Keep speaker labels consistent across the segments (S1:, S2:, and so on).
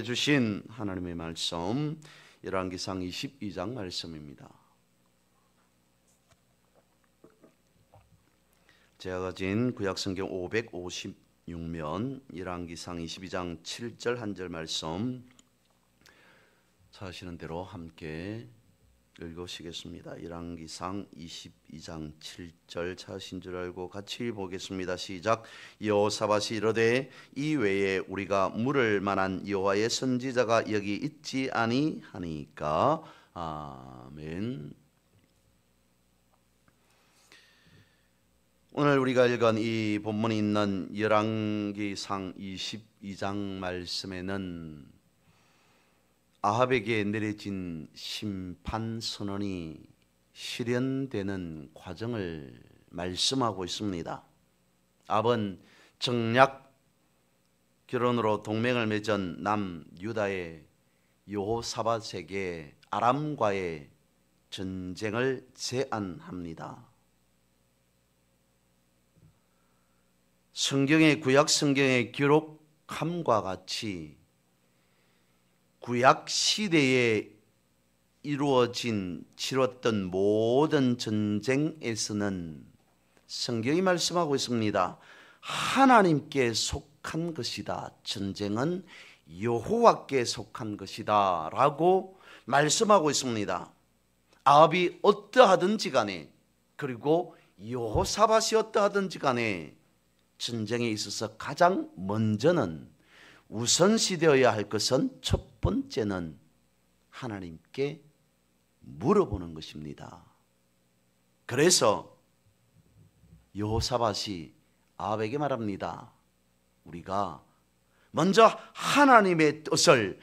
S1: 함께 주신 하나님의 말씀 열왕기상 22장 말씀입니다. 제가 가진 구약성경 556면 열왕기상 22장 7절 한 절 말씀 찾으시는 대로 함께 읽으시겠습니다. 열왕기상 22장 7절 찾으신 줄 알고 같이 보겠습니다. 시작. 여호사밧이 이르되 이 외에 우리가 물을 만한 여호와의 선지자가 여기 있지 아니하니까. 아멘. 오늘 우리가 읽은 이 본문이 있는 열왕기상 22장 말씀에는 아합에게 내려진 심판 선언이 실현되는 과정을 말씀하고 있습니다. 아합은 정략 결혼으로 동맹을 맺은 남유다의 여호사밧에게 아람과의 전쟁을 제안합니다. 성경의 구약 성경의 기록함과 같이 구약 시대에 치렀던 모든 전쟁에서는 성경이 말씀하고 있습니다. 하나님께 속한 것이다. 전쟁은 여호와께 속한 것이다 라고 말씀하고 있습니다. 아합이 어떠하든지 간에, 그리고 여호사밧이 어떠하든지 간에 전쟁에 있어서 가장 먼저는 우선시되어야 할 것은 첫 번째는 하나님께 물어보는 것입니다. 그래서 여호사밧이 아합에게 말합니다. 우리가 먼저 하나님의 뜻을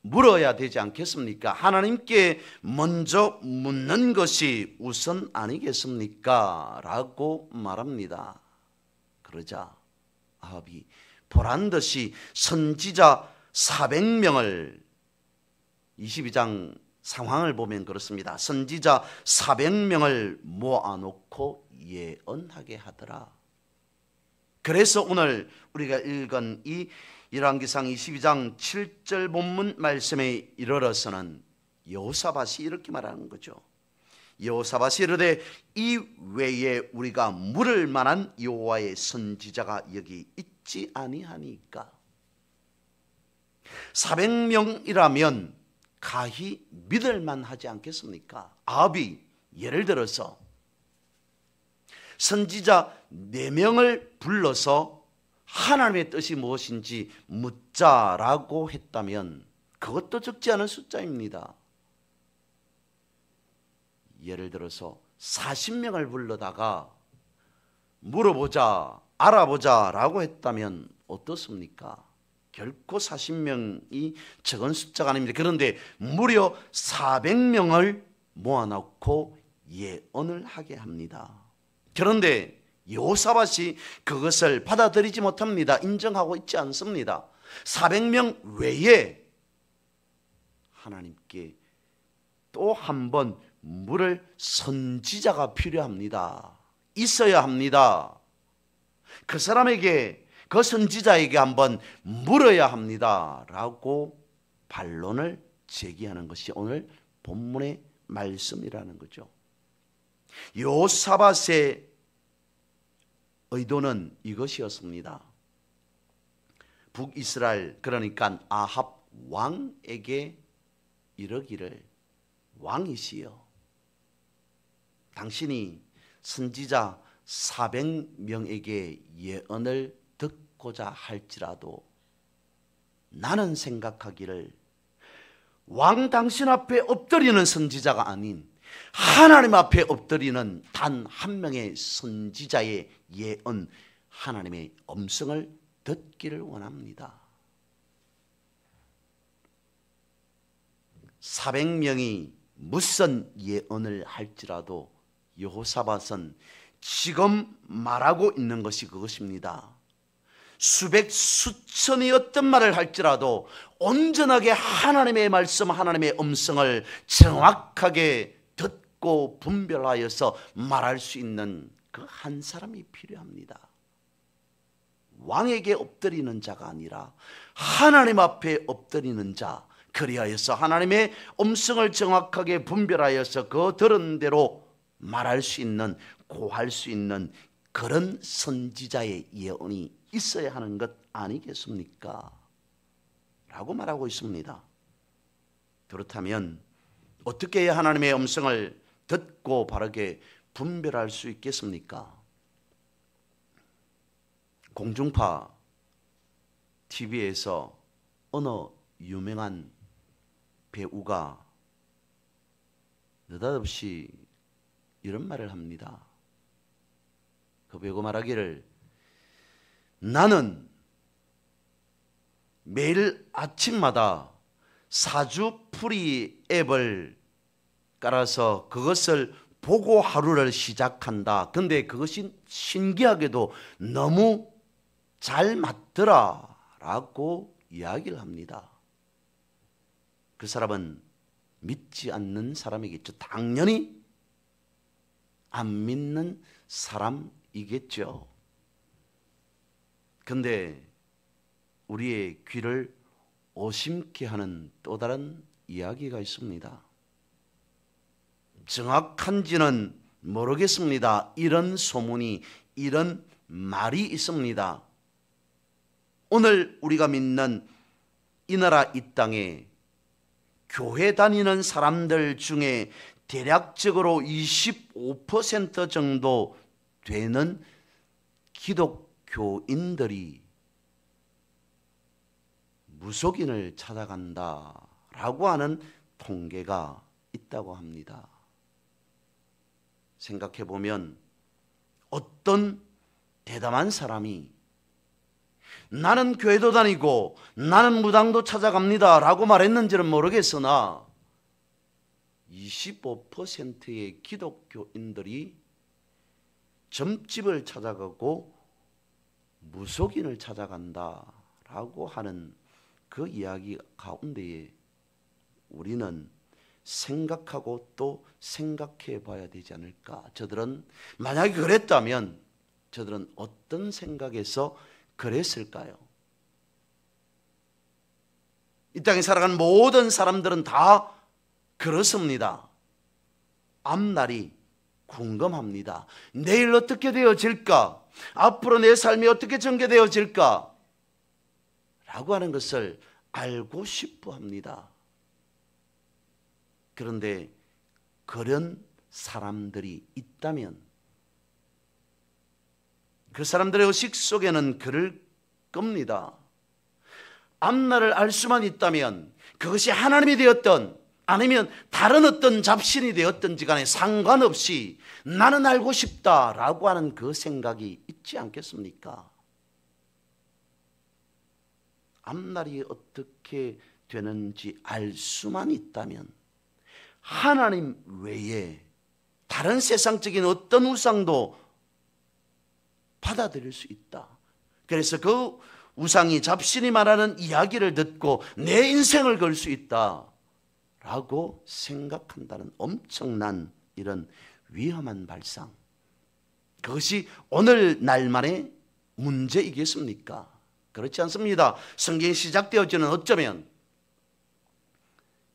S1: 물어야 되지 않겠습니까? 하나님께 먼저 묻는 것이 우선 아니겠습니까? 라고 말합니다. 그러자 아합이 보란듯이 선지자 400명을 22장 상황을 보면 그렇습니다. 선지자 400명을 모아놓고 예언하게 하더라. 그래서 오늘 우리가 읽은 이 열왕기상 22장 7절 본문 말씀에 이르러서는 여호사밧이 이렇게 말하는 거죠. 여호사밧이 이르되 이 외에 우리가 물을 만한 여호와의 선지자가 여기 있지 아니하니까. 400명이라면 가히 믿을만 하지 않겠습니까? 아합이 예를 들어서 선지자 4명을 불러서 하나님의 뜻이 무엇인지 묻자라고 했다면 그것도 적지 않은 숫자입니다. 예를 들어서 40명을 불러다가 물어보자, 알아보자 라고 했다면 어떻습니까? 결코 40명이 적은 숫자가 아닙니다. 그런데 무려 400명을 모아놓고 예언을 하게 합니다. 그런데 여호사밧이 그것을 받아들이지 못합니다. 인정하고 있지 않습니다. 400명 외에 하나님께 또 한 번 물을 선지자가 필요합니다. 있어야 합니다. 그 사람에게, 그 선지자에게 한번 물어야 합니다 라고 반론을 제기하는 것이 오늘 본문의 말씀이라는 거죠. 여호사밧의 의도는 이것이었습니다. 북이스라엘, 그러니까 아합 왕에게 이르기를, 왕이시여, 당신이 선지자 400명에게 예언을 듣고자 할지라도 나는 생각하기를 왕 당신 앞에 엎드리는 선지자가 아닌 하나님 앞에 엎드리는 단 한 명의 선지자의 예언, 하나님의 음성을 듣기를 원합니다. 400명이 무슨 예언을 할지라도 여호사밧은 지금 말하고 있는 것이 그것입니다. 수백 수천이 어떤 말을 할지라도 온전하게 하나님의 말씀, 하나님의 음성을 정확하게 듣고 분별하여서 말할 수 있는 그 한 사람이 필요합니다. 왕에게 엎드리는 자가 아니라 하나님 앞에 엎드리는 자, 그리하여서 하나님의 음성을 정확하게 분별하여서 그 들은 대로 말할 수 있는, 고할 수 있는 그런 선지자의 예언이 있어야 하는 것 아니겠습니까? 라고 말하고 있습니다. 그렇다면 어떻게 해야 하나님의 음성을 듣고 바르게 분별할 수 있겠습니까? 공중파 TV에서 어느 유명한 배우가 느닷없이 이런 말을 합니다. 그 배우가 말하기를, 나는 매일 아침마다 사주풀이 앱을 깔아서 그것을 보고 하루를 시작한다. 근데 그것이 신기하게도 너무 잘 맞더라 라고 이야기를 합니다. 그 사람은 믿지 않는 사람이겠죠. 당연히 안 믿는 사람이겠죠. 근데 우리의 귀를 오심케 하는 또 다른 이야기가 있습니다. 정확한지는 모르겠습니다. 이런 소문이, 이런 말이 있습니다. 오늘 우리가 믿는 이 나라 이 땅에 교회 다니는 사람들 중에 대략적으로 25% 정도 되는 기독교인들이 무속인을 찾아간다라고 하는 통계가 있다고 합니다. 생각해 보면 어떤 대담한 사람이 나는 교회도 다니고 나는 무당도 찾아갑니다 라고 말했는지는 모르겠으나 25%의 기독교인들이 점집을 찾아가고 무속인을 찾아간다라고 하는 그 이야기 가운데에 우리는 생각하고 또 생각해 봐야 되지 않을까. 저들은 만약에 그랬다면 저들은 어떤 생각에서 그랬을까요? 이 땅에 살아가는 모든 사람들은 다 그렇습니다. 앞날이 궁금합니다. 내일 어떻게 되어질까? 앞으로 내 삶이 어떻게 전개되어질까? 라고 하는 것을 알고 싶어 합니다. 그런데 그런 사람들이 있다면 그 사람들의 의식 속에는 그럴 겁니다. 앞날을 알 수만 있다면 그것이 하나님이 되었던 아니면 다른 어떤 잡신이 되었든지 간에 상관없이 나는 알고 싶다라고 하는 그 생각이 있지 않겠습니까? 앞날이 어떻게 되는지 알 수만 있다면 하나님 외에 다른 세상적인 어떤 우상도 받아들일 수 있다. 그래서 그 우상이 잡신이 말하는 이야기를 듣고 내 인생을 걸 수 있다 라고 생각한다는 엄청난 이런 위험한 발상, 그것이 오늘 날만의 문제이겠습니까? 그렇지 않습니다. 성경이 시작되어지는 어쩌면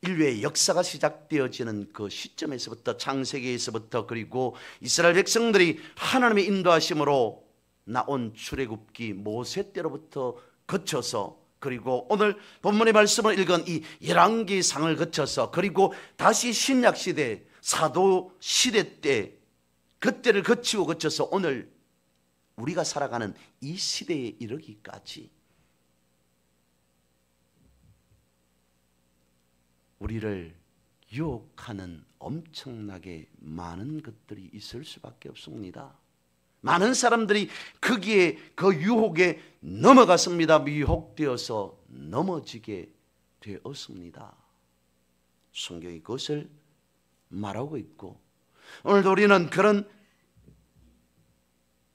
S1: 인류의 역사가 시작되어지는 그 시점에서부터, 창세기에서부터, 그리고 이스라엘 백성들이 하나님의 인도하심으로 나온 출애굽기 모세 때로부터 거쳐서, 그리고 오늘 본문의 말씀을 읽은 이 열왕기상을 거쳐서, 그리고 다시 신약시대 사도시대 때 그때를 거치고 거쳐서 오늘 우리가 살아가는 이 시대에 이르기까지 우리를 유혹하는 엄청나게 많은 것들이 있을 수밖에 없습니다. 많은 사람들이 거기에, 그 유혹에 넘어갔습니다. 유혹되어서 넘어지게 되었습니다. 성경이 그것을 말하고 있고, 오늘도 우리는 그런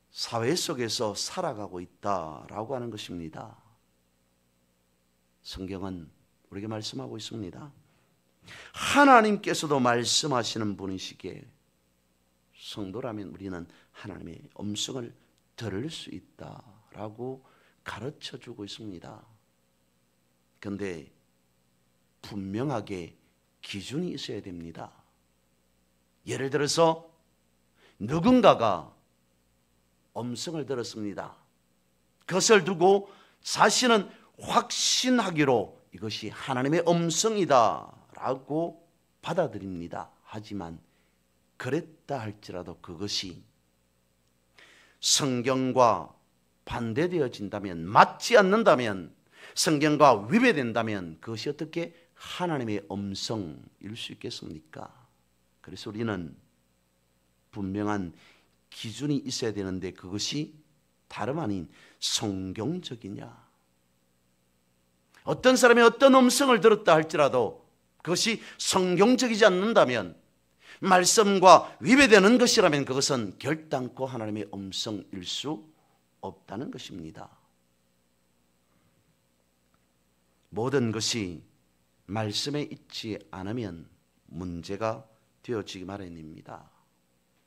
S1: 사회 속에서 살아가고 있다라고 하는 것입니다. 성경은 우리에게 말씀하고 있습니다. 하나님께서도 말씀하시는 분이시기에 성도라면 우리는 하나님의 음성을 들을 수 있다라고 가르쳐 주고 있습니다. 그런데 분명하게 기준이 있어야 됩니다. 예를 들어서 누군가가 음성을 들었습니다. 그것을 두고 자신은 확신하기로 이것이 하나님의 음성이다 라고 받아들입니다. 하지만 그랬다 할지라도 그것이 성경과 반대되어진다면, 맞지 않는다면, 성경과 위배된다면 그것이 어떻게 하나님의 음성일 수 있겠습니까? 그래서 우리는 분명한 기준이 있어야 되는데 그것이 다름 아닌 성경적이냐. 어떤 사람이 어떤 음성을 들었다 할지라도 그것이 성경적이지 않는다면, 말씀과 위배되는 것이라면 그것은 결단코 하나님의 음성일 수 없다는 것입니다. 모든 것이 말씀에 있지 않으면 문제가 되어지기 마련입니다.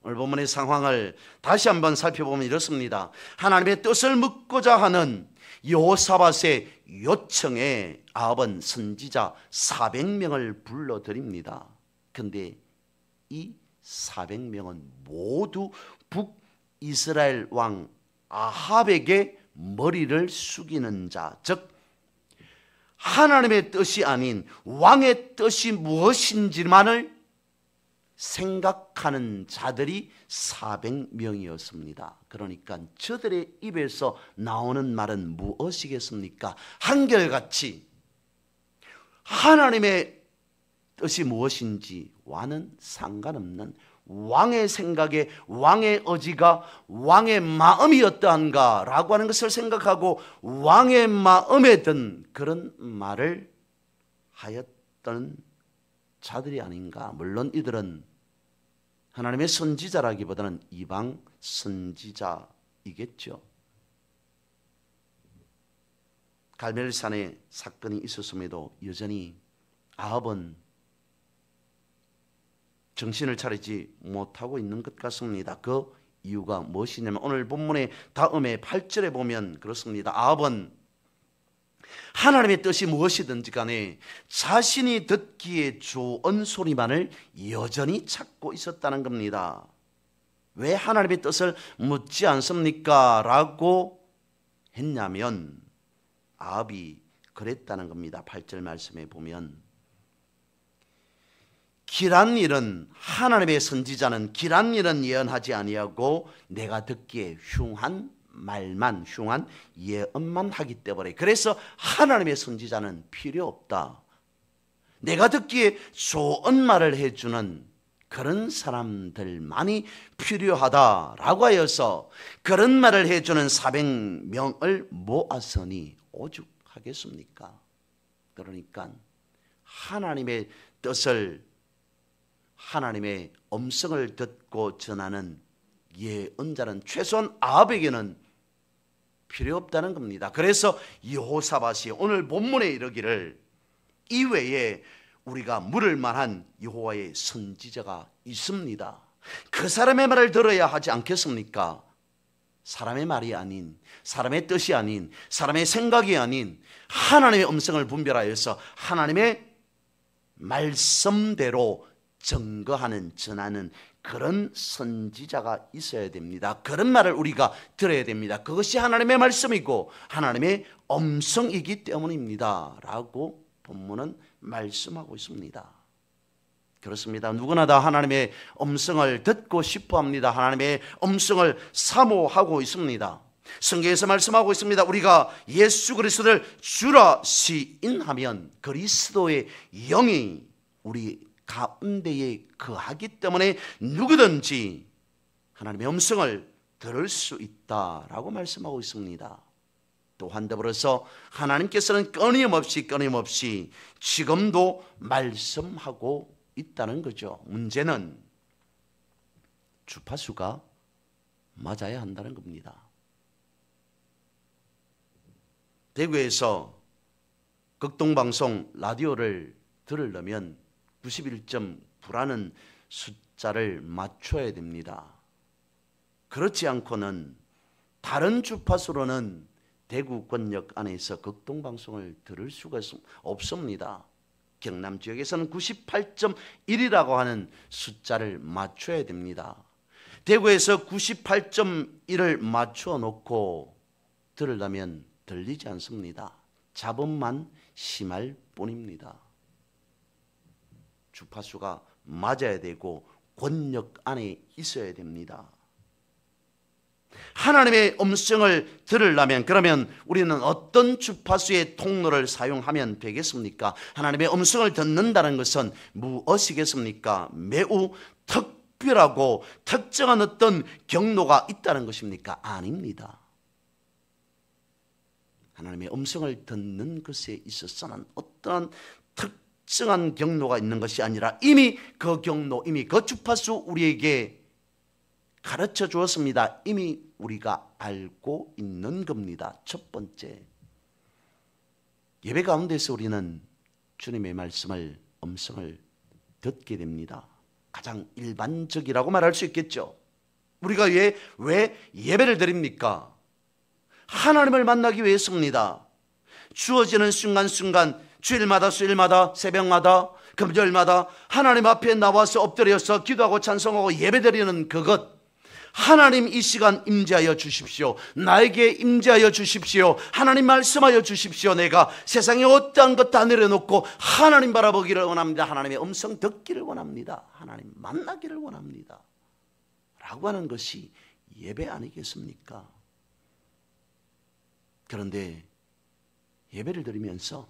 S1: 오늘 본문의 상황을 다시 한번 살펴보면 이렇습니다. 하나님의 뜻을 묻고자 하는 여호사밧의 요청에 아합은 선지자 400명을 불러들입니다. 그런데 이 400명은 모두 북이스라엘 왕 아합에게 머리를 숙이는 자, 즉 하나님의 뜻이 아닌 왕의 뜻이 무엇인지만을 생각하는 자들이 400명이었습니다. 그러니까 저들의 입에서 나오는 말은 무엇이겠습니까? 한결같이 하나님의 뜻이 무엇인지와는 상관없는 왕의 생각에 왕의 의지가 왕의 마음이 어떠한가 라고 하는 것을 생각하고 왕의 마음에 든 그런 말을 하였던 자들이 아닌가. 물론 이들은 하나님의 선지자라기보다는 이방 선지자이겠죠. 갈멜산에 사건이 있었음에도 여전히 아합은 정신을 차리지 못하고 있는 것 같습니다. 그 이유가 무엇이냐면 오늘 본문의 다음에 8절에 보면 그렇습니다. 아합은 하나님의 뜻이 무엇이든지 간에 자신이 듣기에 좋은 소리만을 여전히 찾고 있었다는 겁니다. 왜 하나님의 뜻을 묻지 않습니까? 라고 했냐면 아합이 그랬다는 겁니다. 8절 말씀에 보면 길한 일은 하나님의 선지자는 길한 일은 예언하지 아니하고 내가 듣기에 흉한 말만, 흉한 예언만 하기 때문에 그래서 하나님의 선지자는 필요 없다. 내가 듣기에 좋은 말을 해주는 그런 사람들만이 필요하다라고 하여서 그런 말을 해주는 400명을 모았으니 오죽하겠습니까? 그러니까 하나님의 뜻을, 하나님의 음성을 듣고 전하는 예언자는 최소한 아합에게는 필요 없다는 겁니다. 그래서 여호사밧이 오늘 본문에 이르기를 이외에 우리가 물을 만한 여호와의 선지자가 있습니다. 그 사람의 말을 들어야 하지 않겠습니까? 사람의 말이 아닌, 사람의 뜻이 아닌, 사람의 생각이 아닌 하나님의 음성을 분별하여서 하나님의 말씀대로 증거하는, 전하는 그런 선지자가 있어야 됩니다. 그런 말을 우리가 들어야 됩니다. 그것이 하나님의 말씀이고 하나님의 음성이기 때문입니다 라고 본문은 말씀하고 있습니다. 그렇습니다. 누구나 다 하나님의 음성을 듣고 싶어 합니다. 하나님의 음성을 사모하고 있습니다. 성경에서 말씀하고 있습니다. 우리가 예수 그리스도를 주라 시인하면 그리스도의 영이 우리 가운데에 거하기 때문에 누구든지 하나님의 음성을 들을 수 있다라고 말씀하고 있습니다. 또한 더불어서 하나님께서는 끊임없이 지금도 말씀하고 있다는 거죠. 문제는 주파수가 맞아야 한다는 겁니다. 대구에서 극동방송 라디오를 들으려면 91.9라는 숫자를 맞춰야 됩니다. 그렇지 않고는 다른 주파수로는 대구 권역 안에서 극동방송을 들을 수가 없습니다. 경남 지역에서는 98.1이라고 하는 숫자를 맞춰야 됩니다. 대구에서 98.1을 맞춰 놓고 들으려면 들리지 않습니다. 잡음만 심할 뿐입니다. 주파수가 맞아야 되고 권역 안에 있어야 됩니다. 하나님의 음성을 들으려면 그러면 우리는 어떤 주파수의 통로를 사용하면 되겠습니까? 하나님의 음성을 듣는다는 것은 무엇이겠습니까? 매우 특별하고 특정한 어떤 경로가 있다는 것입니까? 아닙니다. 하나님의 음성을 듣는 것에 있어서는 어떠한 특정한 경로가 있는 것이 아니라 이미 그 경로, 이미 그 주파수 우리에게 가르쳐 주었습니다. 이미 우리가 알고 있는 겁니다. 첫 번째, 예배 가운데서 우리는 주님의 말씀을, 음성을 듣게 됩니다. 가장 일반적이라고 말할 수 있겠죠. 우리가 왜 예배를 드립니까? 하나님을 만나기 위해서입니다. 주어지는 순간순간, 주일마다, 수일마다, 새벽마다, 금요일마다 하나님 앞에 나와서 엎드려서 기도하고 찬송하고 예배드리는 그것, 하나님 이 시간 임재하여 주십시오. 나에게 임재하여 주십시오. 하나님 말씀하여 주십시오. 내가 세상에 어떠한 것 다 내려놓고 하나님 바라보기를 원합니다. 하나님의 음성 듣기를 원합니다. 하나님 만나기를 원합니다. 라고 하는 것이 예배 아니겠습니까? 그런데 예배를 드리면서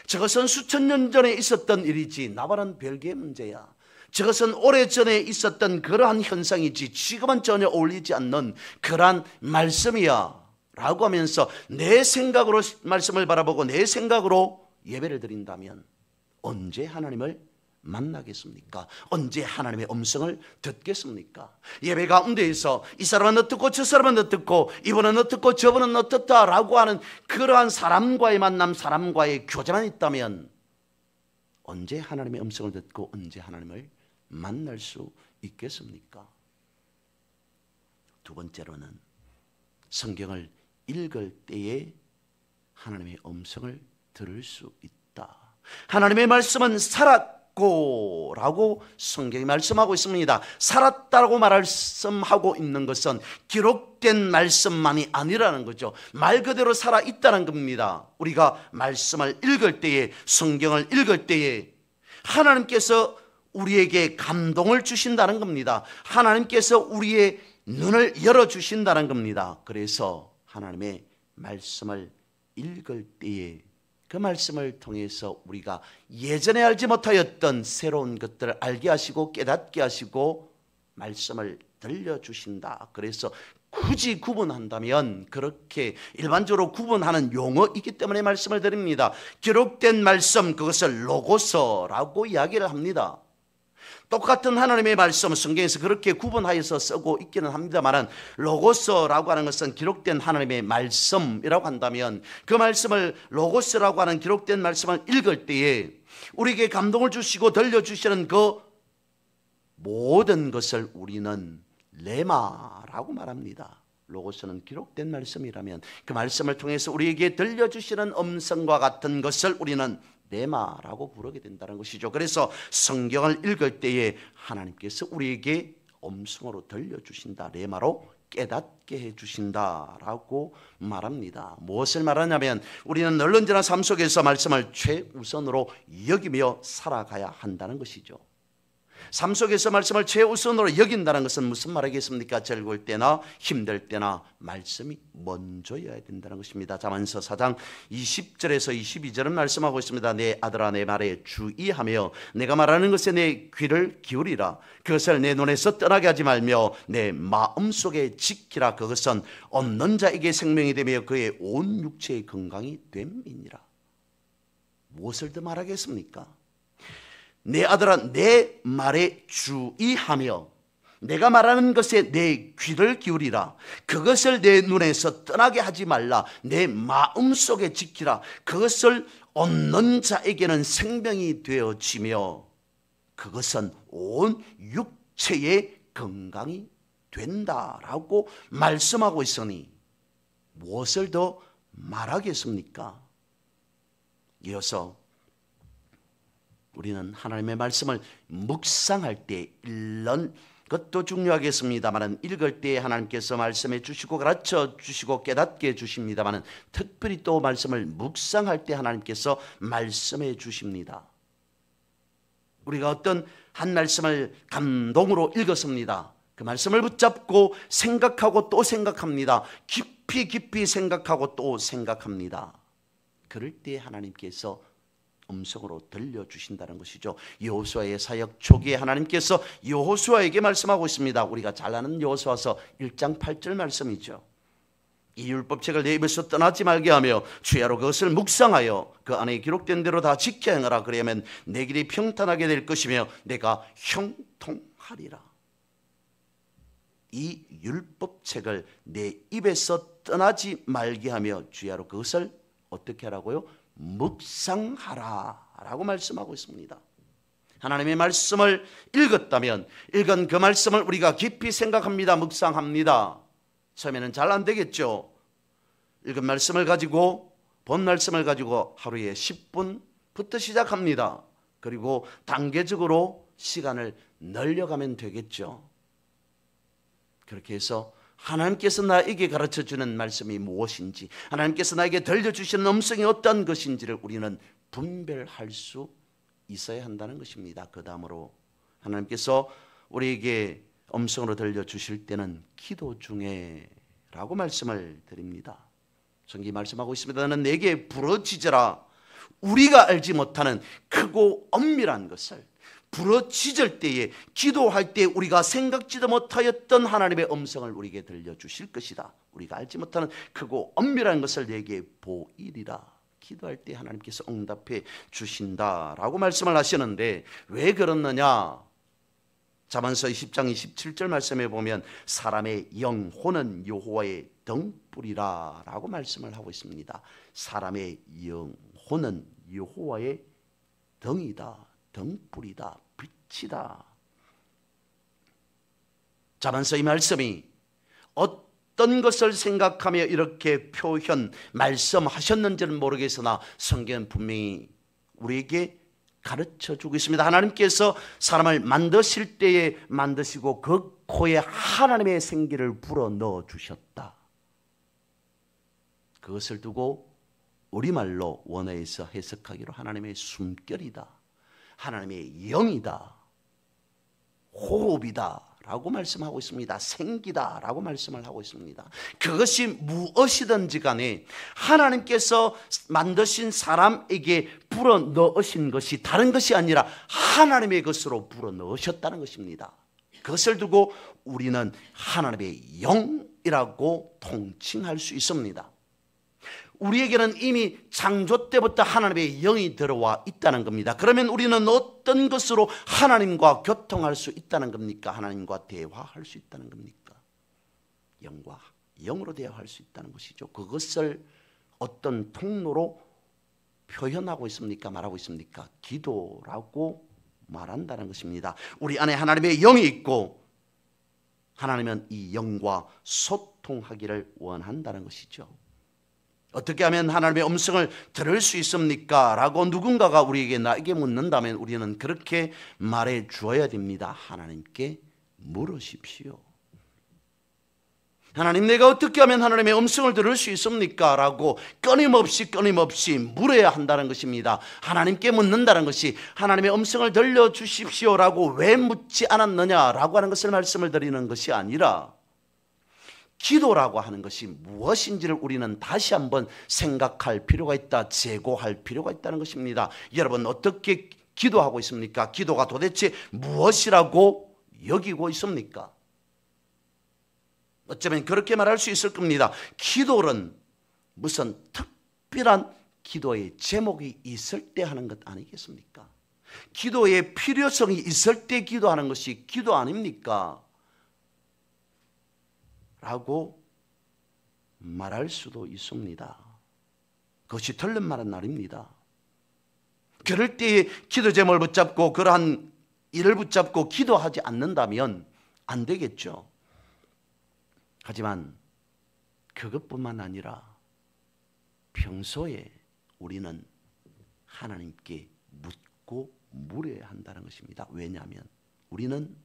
S1: 저것은 수천 년 전에 있었던 일이지 나와는 별개의 문제야. 저것은 오래전에 있었던 그러한 현상이지 지금은 전혀 어울리지 않는 그러한 말씀이야 라고 하면서 내 생각으로 말씀을 바라보고 내 생각으로 예배를 드린다면 언제 하나님을 만나겠습니까? 언제 하나님의 음성을 듣겠습니까? 예배 가운데에서 이 사람은 어떻고 저 사람은 어떻고 이분은 어떻고 저분은 어떻다라고 하는 그러한 사람과의 만남, 사람과의 교제만 있다면 언제 하나님의 음성을 듣고 언제 하나님을 만날 수 있겠습니까? 두 번째로는 성경을 읽을 때에 하나님의 음성을 들을 수 있다. 하나님의 말씀은 살았고 라고 성경이 말씀하고 있습니다. 살았다고 말씀하고 있는 것은 기록된 말씀만이 아니라는 거죠. 말 그대로 살아있다는 겁니다. 우리가 말씀을 읽을 때에, 성경을 읽을 때에 하나님께서 우리에게 감동을 주신다는 겁니다. 하나님께서 우리의 눈을 열어주신다는 겁니다. 그래서 하나님의 말씀을 읽을 때에 그 말씀을 통해서 우리가 예전에 알지 못하였던 새로운 것들을 알게 하시고 깨닫게 하시고 말씀을 들려주신다. 그래서 굳이 구분한다면 그렇게 일반적으로 구분하는 용어이기 때문에 말씀을 드립니다. 기록된 말씀, 그것을 로고서라고 이야기를 합니다. 똑같은 하나님의 말씀, 성경에서 그렇게 구분하여서 쓰고 있기는 합니다만 로고서라고 하는 것은 기록된 하나님의 말씀이라고 한다면 그 말씀을 로고서라고 하는 기록된 말씀을 읽을 때에 우리에게 감동을 주시고 들려주시는 그 모든 것을 우리는 레마라고 말합니다. 로고서는 기록된 말씀이라면 그 말씀을 통해서 우리에게 들려주시는 음성과 같은 것을 우리는 레마라고 부르게 된다는 것이죠. 그래서 성경을 읽을 때에 하나님께서 우리에게 음성으로 들려주신다. 레마로 깨닫게 해주신다라고 말합니다. 무엇을 말하냐면 우리는 늘 언제나 삶 속에서 말씀을 최우선으로 여기며 살아가야 한다는 것이죠. 삶 속에서 말씀을 최우선으로 여긴다는 것은 무슨 말이겠습니까? 즐거울 때나 힘들 때나 말씀이 먼저여야 된다는 것입니다. 잠언서 4장 20절에서 22절은 말씀하고 있습니다. 내 아들아 내 말에 주의하며 내가 말하는 것에 내 귀를 기울이라. 그것을 내 눈에서 떠나게 하지 말며 내 마음속에 지키라. 그것은 얻는 자에게 생명이 되며 그의 온 육체의 건강이 됨이니라. 무엇을 더 말하겠습니까? 내 아들아 내 말에 주의하며 내가 말하는 것에 내 귀를 기울이라. 그것을 내 눈에서 떠나게 하지 말라. 내 마음속에 지키라. 그것을 얻는 자에게는 생명이 되어지며 그것은 온 육체의 건강이 된다라고 말씀하고 있으니 무엇을 더 말하겠습니까? 이어서 우리는 하나님의 말씀을 묵상할 때 읽는 것도 중요하겠습니다만 읽을 때 하나님께서 말씀해 주시고 가르쳐 주시고 깨닫게 해주십니다만 특별히 또 말씀을 묵상할 때 하나님께서 말씀해 주십니다. 우리가 어떤 한 말씀을 감동으로 읽었습니다. 그 말씀을 붙잡고 생각하고 또 생각합니다. 깊이 생각하고 또 생각합니다. 그럴 때 하나님께서 음성으로 들려주신다는 것이죠. 여호수아의 사역 초기에 하나님께서 여호수아에게 말씀하고 있습니다. 우리가 잘 아는 여호수아서 1장 8절 말씀이죠. 이 율법책을 내 입에서 떠나지 말게 하며 주야로 그것을 묵상하여 그 안에 기록된 대로 다 지켜 행하라. 그리하면 내 길이 평탄하게 될 것이며 내가 형통하리라. 이 율법책을 내 입에서 떠나지 말게 하며 주야로 그것을 어떻게 하라고요? 묵상하라 라고 말씀하고 있습니다. 하나님의 말씀을 읽었다면 읽은 그 말씀을 우리가 깊이 생각합니다. 묵상합니다. 처음에는 잘 안 되겠죠. 읽은 말씀을 가지고 본 말씀을 가지고 하루에 10분부터 시작합니다. 그리고 단계적으로 시간을 늘려가면 되겠죠. 그렇게 해서 하나님께서 나에게 가르쳐주는 말씀이 무엇인지, 하나님께서 나에게 들려주시는 음성이 어떤 것인지를 우리는 분별할 수 있어야 한다는 것입니다. 그 다음으로 하나님께서 우리에게 음성으로 들려주실 때는 기도 중에 라고 말씀을 드립니다. 성경이 말씀하고 있습니다. 나는 내게 부르짖으라. 우리가 알지 못하는 크고 엄밀한 것을 부르짖을 때에, 기도할 때 우리가 생각지도 못하였던 하나님의 음성을 우리에게 들려주실 것이다. 우리가 알지 못하는 크고 엄밀한 것을 내게 보이리라. 기도할 때 하나님께서 응답해 주신다라고 말씀을 하시는데 왜 그렇느냐? 잠언서 20장 27절 말씀에 보면 사람의 영혼은 여호와의 등불이라 라고 말씀을 하고 있습니다. 사람의 영혼은 여호와의 등이다, 등불이다, 빛이다. 잠언서 이 말씀이 어떤 것을 생각하며 이렇게 말씀하셨는지는 모르겠으나 성경은 분명히 우리에게 가르쳐주고 있습니다. 하나님께서 사람을 만드실 때에 만드시고 그 코에 하나님의 생기를 불어넣어 주셨다. 그것을 두고 우리말로 원어에서 해석하기로 하나님의 숨결이다, 하나님의 영이다, 호흡이다 라고 말씀하고 있습니다. 생기다 라고 말씀을 하고 있습니다. 그것이 무엇이든지 간에 하나님께서 만드신 사람에게 불어넣으신 것이 다른 것이 아니라 하나님의 것으로 불어넣으셨다는 것입니다. 그것을 두고 우리는 하나님의 영이라고 통칭할 수 있습니다. 우리에게는 이미 창조 때부터 하나님의 영이 들어와 있다는 겁니다. 그러면 우리는 어떤 것으로 하나님과 교통할 수 있다는 겁니까? 하나님과 대화할 수 있다는 겁니까? 영과 영으로 대화할 수 있다는 것이죠. 그것을 어떤 통로로 표현하고 있습니까? 말하고 있습니까? 기도라고 말한다는 것입니다. 우리 안에 하나님의 영이 있고 하나님은 이 영과 소통하기를 원한다는 것이죠. 어떻게 하면 하나님의 음성을 들을 수 있습니까? 라고 누군가가 나에게 묻는다면 우리는 그렇게 말해 주어야 됩니다. 하나님께 물으십시오. 하나님, 내가 어떻게 하면 하나님의 음성을 들을 수 있습니까? 라고 끊임없이 물어야 한다는 것입니다. 하나님께 묻는다는 것이 하나님의 음성을 들려주십시오 라고 왜 묻지 않았느냐라고 하는 것을 말씀을 드리는 것이 아니라 기도라고 하는 것이 무엇인지를 우리는 다시 한번 생각할 필요가 있다, 재고할 필요가 있다는 것입니다. 여러분, 어떻게 기도하고 있습니까? 기도가 도대체 무엇이라고 여기고 있습니까? 어쩌면 그렇게 말할 수 있을 겁니다. 기도는 무슨 특별한 기도의 제목이 있을 때 하는 것 아니겠습니까? 기도의 필요성이 있을 때 기도하는 것이 기도 아닙니까? 라고 말할 수도 있습니다. 그것이 틀린 말은 아닙니다. 그럴 때에 기도 제목을 붙잡고 그러한 일을 붙잡고 기도하지 않는다면 안 되겠죠. 하지만 그것뿐만 아니라 평소에 우리는 하나님께 묻고 물어야 한다는 것입니다. 왜냐하면 우리는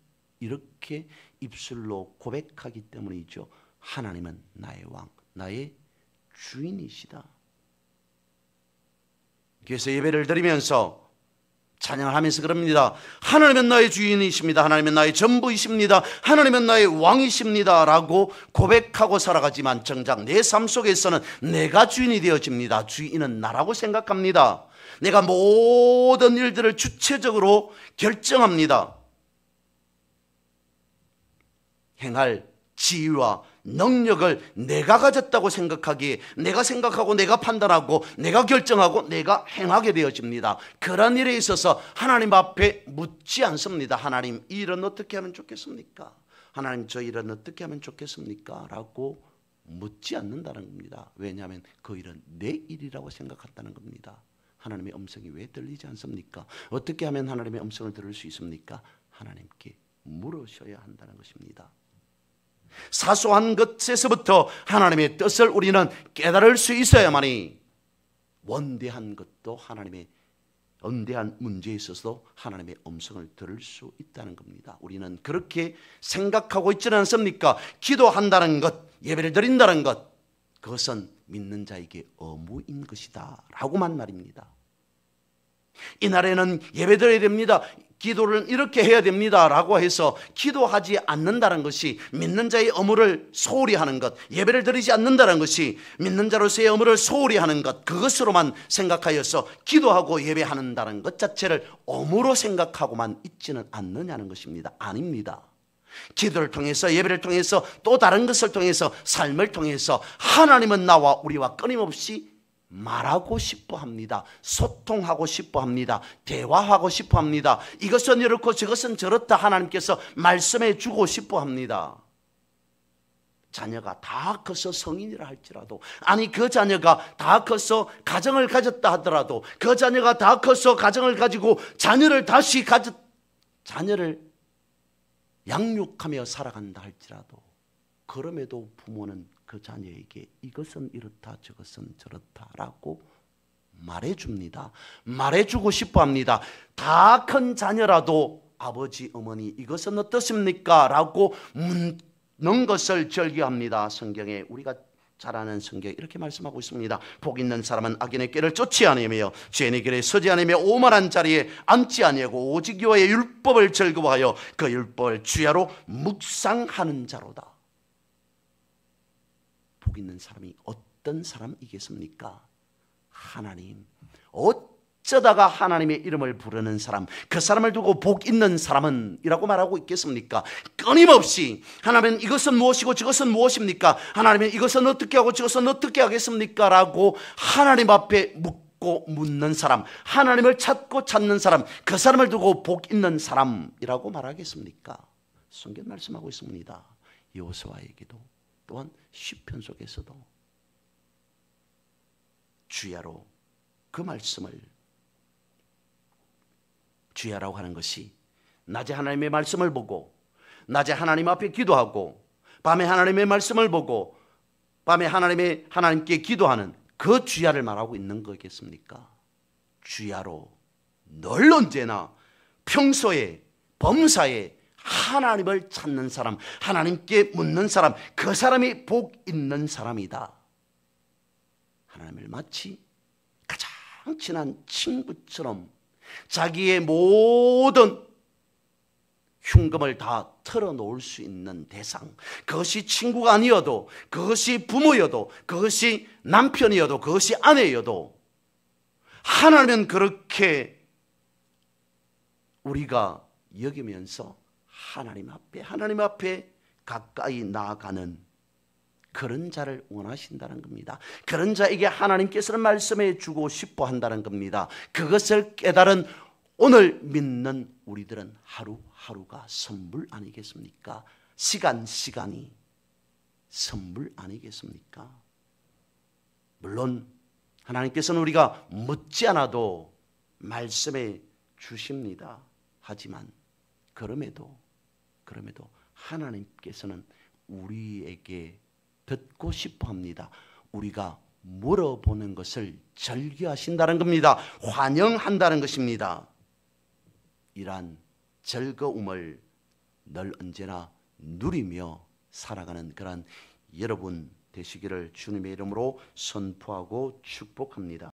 S1: 이렇게 입술로 고백하기 때문이죠. 하나님은 나의 왕, 나의 주인이시다. 그래서 예배를 드리면서 찬양을 하면서 그럽니다. 하나님은 나의 주인이십니다. 하나님은 나의 전부이십니다. 하나님은 나의 왕이십니다 라고 고백하고 살아가지만 정작 내 삶 속에서는 내가 주인이 되어집니다. 주인은 나라고 생각합니다. 내가 모든 일들을 주체적으로 결정합니다. 행할 지위와 능력을 내가 가졌다고 생각하기에 내가 생각하고 내가 판단하고 내가 결정하고 내가 행하게 되어집니다. 그런 일에 있어서 하나님 앞에 묻지 않습니다. 하나님, 이 일은 어떻게 하면 좋겠습니까? 하나님, 저 일은 어떻게 하면 좋겠습니까? 라고 묻지 않는다는 겁니다. 왜냐하면 그 일은 내 일이라고 생각한다는 겁니다. 하나님의 음성이 왜 들리지 않습니까? 어떻게 하면 하나님의 음성을 들을 수 있습니까? 하나님께 물으셔야 한다는 것입니다. 사소한 것에서부터 하나님의 뜻을 우리는 깨달을 수 있어야만이 원대한 것도 하나님의 언대한 문제에 있어서 하나님의 음성을 들을 수 있다는 겁니다. 우리는 그렇게 생각하고 있지는 않습니까? 기도한다는 것, 예배를 드린다는 것, 그것은 믿는 자에게 의무인 것이다 라고만 말입니다. 이날에는 예배 드려야 됩니다, 기도를 이렇게 해야 됩니다 라고 해서 기도하지 않는다는 것이 믿는 자의 의무를 소홀히 하는 것, 예배를 드리지 않는다는 것이 믿는 자로서의 의무를 소홀히 하는 것, 그것으로만 생각하여서 기도하고 예배한다는 것 자체를 의무로 생각하고만 있지는 않느냐는 것입니다. 아닙니다. 기도를 통해서, 예배를 통해서, 또 다른 것을 통해서, 삶을 통해서 하나님은 나와 우리와 끊임없이 말하고 싶어 합니다. 소통하고 싶어 합니다. 대화하고 싶어 합니다. 이것은 이렇고 저것은 저렇다 하나님께서 말씀해 주고 싶어 합니다. 자녀가 다 커서 성인이라 할지라도, 아니 그 자녀가 다 커서 가정을 가졌다 하더라도, 그 자녀가 다 커서 가정을 가지고 자녀를 자녀를 양육하며 살아간다 할지라도, 그럼에도 부모는 그 자녀에게 이것은 이렇다 저것은 저렇다라고 말해줍니다. 말해주고 싶어합니다. 다 큰 자녀라도 아버지 어머니 이것은 어떻습니까? 라고 묻는 것을 즐겨합니다. 성경에 우리가 잘 아는 성경에 이렇게 말씀하고 있습니다. 복 있는 사람은 악인의 길을 쫓지 아니하며 죄인의 길에 서지 아니하며 오만한 자리에 앉지 아니하고 오직 여호와의 율법을 즐거워하여 그 율법을 주야로 묵상하는 자로다. 복 있는 사람이 어떤 사람이겠습니까? 하나님, 어쩌다가 하나님의 이름을 부르는 사람, 그 사람을 두고 복 있는 사람은 이라고 말하고 있겠습니까? 끊임없이 하나님은 이것은 무엇이고 저것은 무엇입니까? 하나님은 이것은 어떻게 하고 저것은 어떻게 하겠습니까? 라고 하나님 앞에 묻는 사람, 하나님을 찾고 찾는 사람, 그 사람을 두고 복 있는 사람이라고 말하겠습니까? 성경 말씀하고 있습니다. 여호수아에게도 또한 시편 속에서도 주야로 그 말씀을, 주야라고 하는 것이 낮에 하나님의 말씀을 보고 낮에 하나님 앞에 기도하고 밤에 하나님의 말씀을 보고 밤에 하나님께 기도하는 그 주야를 말하고 있는 거겠습니까? 주야로 늘 언제나 평소에 범사에 하나님을 찾는 사람, 하나님께 묻는 사람, 그 사람이 복 있는 사람이다. 하나님을 마치 가장 친한 친구처럼 자기의 모든 흉금을 다 털어놓을 수 있는 대상, 그것이 친구가 아니어도, 그것이 부모여도, 그것이 남편이어도, 그것이 아내여도 하나님은 그렇게 우리가 여기면서 하나님 앞에 가까이 나아가는 그런 자를 원하신다는 겁니다. 그런 자에게 하나님께서는 말씀해 주고 싶어 한다는 겁니다. 그것을 깨달은 오늘 믿는 우리들은 하루하루가 선물 아니겠습니까? 시간이 선물 아니겠습니까? 물론 하나님께서는 우리가 묻지 않아도 말씀해 주십니다. 하지만 그럼에도 하나님께서는 우리에게 듣고 싶어 합니다. 우리가 물어보는 것을 즐겨하신다는 겁니다. 환영한다는 것입니다. 이러한 즐거움을 늘 언제나 누리며 살아가는 그런 여러분 되시기를 주님의 이름으로 선포하고 축복합니다.